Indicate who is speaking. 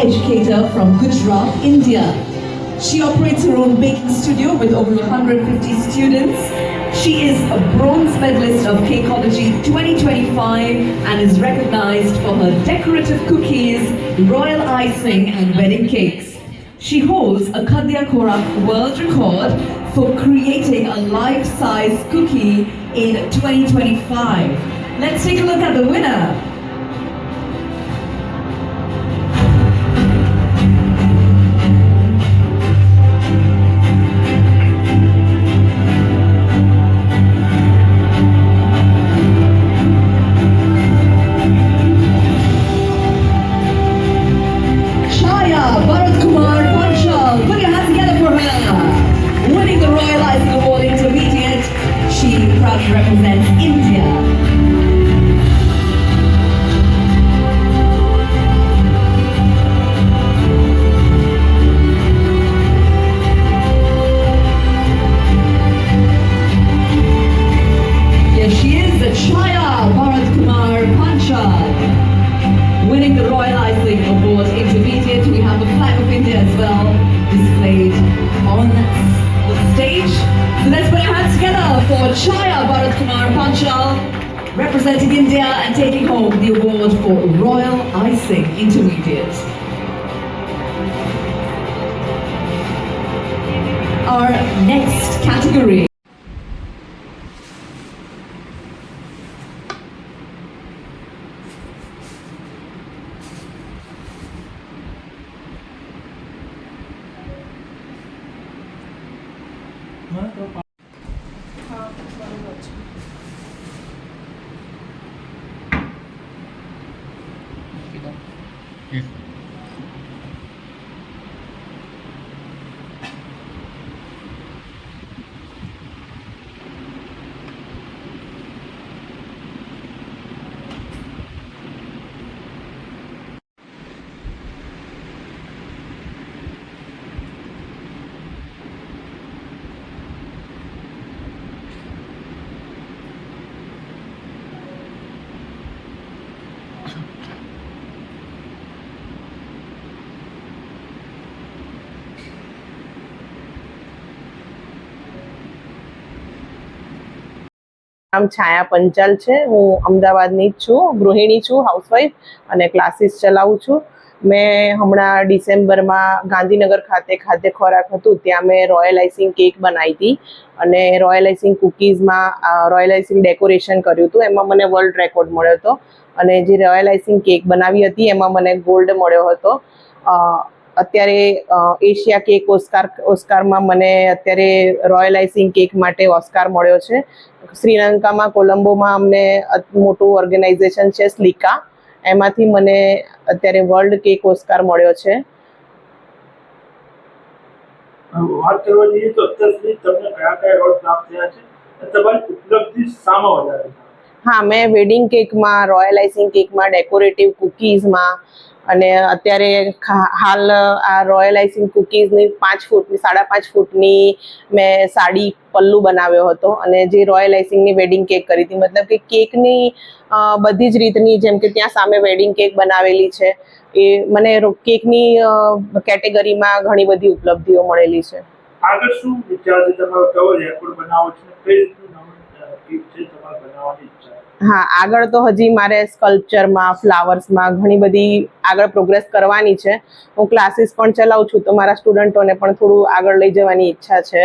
Speaker 1: educator from Gujarat, India. She operates her own baking studio with over 150 students. She is a bronze medalist of Cakeology 2025 and is recognized for her decorative cookies, royal icing and wedding cakes. She holds a Khadya Khorak world record for creating a life-size cookie in 2025. Let's take a look at the winner. Represents India. Here she is, Chaya Bharat Kumar Panchal, winning the Royal Icing Award Intermediate. We have the flag of India as well displayed on the stage. So let's put our hands together for Chaya Bharat Kumar Panchal, representing India and taking home the award for Royal Icing Intermediate. Our next category.
Speaker 2: નામ છાયા પંચાલ છે. હું અમદાવાદની જ છું, ગૃહિણી છું, housewife અને classes ચલાવું છું. મેં હમણાં ડિસેમ્બરમાં ગાંધીનગર ખાતે ખાદ્ય ખોરાક હતું ત્યાં મેં રોયલ આઈસિંગ કેક બનાવી હતી અને રોયલ આઈસિંગ કૂકીઝમાં રોયલ આઈસિંગ ડેકોરેશન કર્યું હતું. એમાં મને વર્લ્ડ રેકોર્ડ મળ્યો હતો અને જે રોયલ આઈસિંગ કેક બનાવી હતી એમાં મને ગોલ્ડ મળ્યો હતો. અત્યારે એશિયા કેક ઓસ્કારમાં મને અત્યારે રોયલ આઈસિંગ કેક માટે ઓસ્કાર મળ્યો છે. શ્રીલંકામાં કોલંબોમાં અમને મોટું ઓર્ગેનાઇઝેશન છે સ્લિકા, એમાંથી મને અત્યારે વર્લ્ડ કેક ઓસ્કાર મળ્યો છે.
Speaker 3: વાત કરવા જઈએ તો અત્યાર સુધી તમને કયા કયા એવોર્ડ પ્રાપ્ત થયા છે? તમારી ઉપલબ્ધિ શામાં વધારે છે?
Speaker 2: હા, મેં વેડિંગ કેકમાં, રોયલ આઈસિંગ કેકમાં, ડેકોરેટિવ કૂકીઝમાં અને અત્યારે હાલ આ રોયલ આઈસિંગ કૂકીઝની 5 ફૂટની 5.5 ફૂટની મેં સાડી પલ્લુ બનાવ્યો હતો અને જે રોયલ આઈસિંગની વેડિંગ કેક કરી હતી. મતલબ કે કેકની બધી જ રીતની, જેમ કે ત્યાં સામે વેડિંગ કેક બનાવેલી છે, એ મને કેકની કેટેગરીમાં ઘણી બધી ઉપલબ્ધિઓ મળેલી છે.
Speaker 3: આગળ શું વિચાર છે તમારો? કયો રેકોર્ડ બનાવો છો? કઈ રીતનું કેક છે તમારે બનાવવાની ઈચ્છા?
Speaker 2: હા, આગળ તો હજી મારે સ્કલ્પચરમાં, ફ્લાવર્સમાં ઘણી બધી આગળ પ્રોગ્રેસ કરવાની છે. હું ક્લાસીસ પણ ચલાવું છું તો મારા સ્ટુડન્ટોને પણ થોડું આગળ લઈ જવાની ઈચ્છા છે.